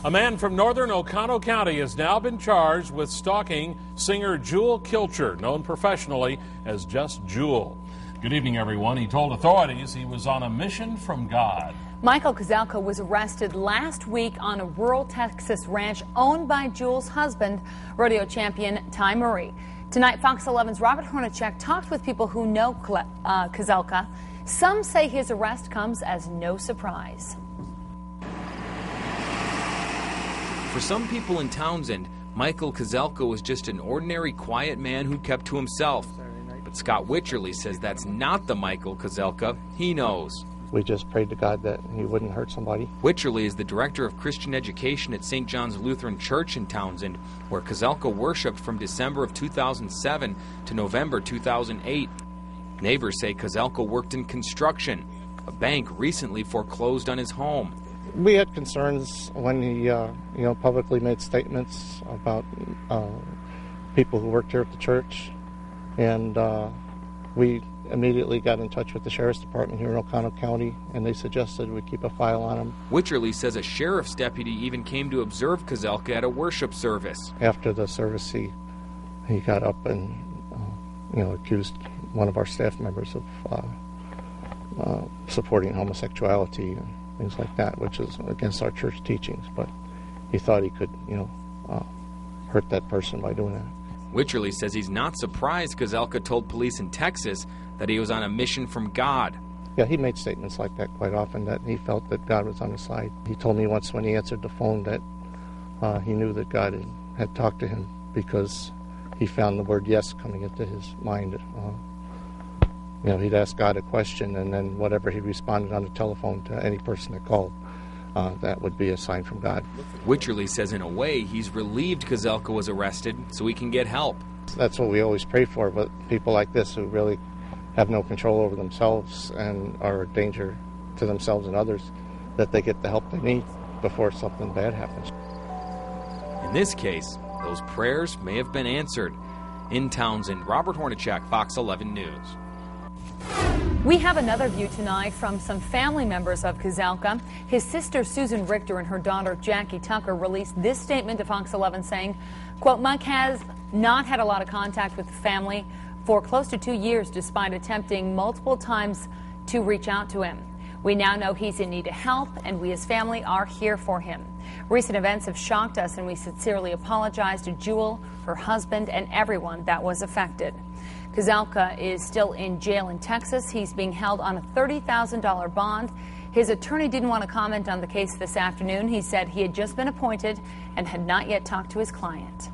A man from northern Oconto County has now been charged with stalking singer Jewel Kilcher, known professionally as just Jewel. Good evening, everyone. He told authorities he was on a mission from God. Michael Kozelka was arrested last week on a rural Texas ranch owned by Jewel's husband, rodeo champion Ty Murray. Tonight, Fox 11's Robert Hornacek talked with people who know Kozelka. Some say his arrest comes as no surprise. For some people in Townsend, Michael Kozelka was just an ordinary, quiet man who kept to himself. But Scott Witcherly says that's not the Michael Kozelka he knows. We just prayed to God that he wouldn't hurt somebody. Witcherly is the director of Christian education at St. John's Lutheran Church in Townsend, where Kozelka worshiped from December of 2007 to November 2008. Neighbors say Kozelka worked in construction. A bank recently foreclosed on his home. We had concerns when he, publicly made statements about people who worked here at the church, and we immediately got in touch with the sheriff's department here in Oconto County, and they suggested we keep a file on him. Witcherly says a sheriff's deputy even came to observe Kozelka at a worship service. After the service, he got up and accused one of our staff members of supporting homosexuality and things like that, which is against our church teachings. But he thought he could, hurt that person by doing that. Witcherly says he's not surprised Kozelka told police in Texas that he was on a mission from God. Yeah, he made statements like that quite often, that he felt that God was on his side. He told me once when he answered the phone that he knew that God had talked to him because he found the word yes coming into his mind. He'd ask God a question, and then whatever he responded on the telephone to any person that called, that would be a sign from God. Witcherly says in a way he's relieved Kozelka was arrested so he can get help. That's what we always pray for, but people like this who really have no control over themselves and are a danger to themselves and others, that they get the help they need before something bad happens. In this case, those prayers may have been answered. In Townsend, Robert Hornacek, Fox 11 News. We have another view tonight from some family members of Kozelka. His sister Susan Richter and her daughter Jackie Tucker released this statement to Fox 11 saying, quote, Mike has not had a lot of contact with the family for close to 2 years, despite attempting multiple times to reach out to him. We now know he's in need of help, and we as family are here for him. Recent events have shocked us, and we sincerely apologize to Jewel, her husband, and everyone that was affected. Kozelka is still in jail in Texas. He's being held on a $30,000 bond. His attorney didn't want to comment on the case this afternoon. He said he had just been appointed and had not yet talked to his client.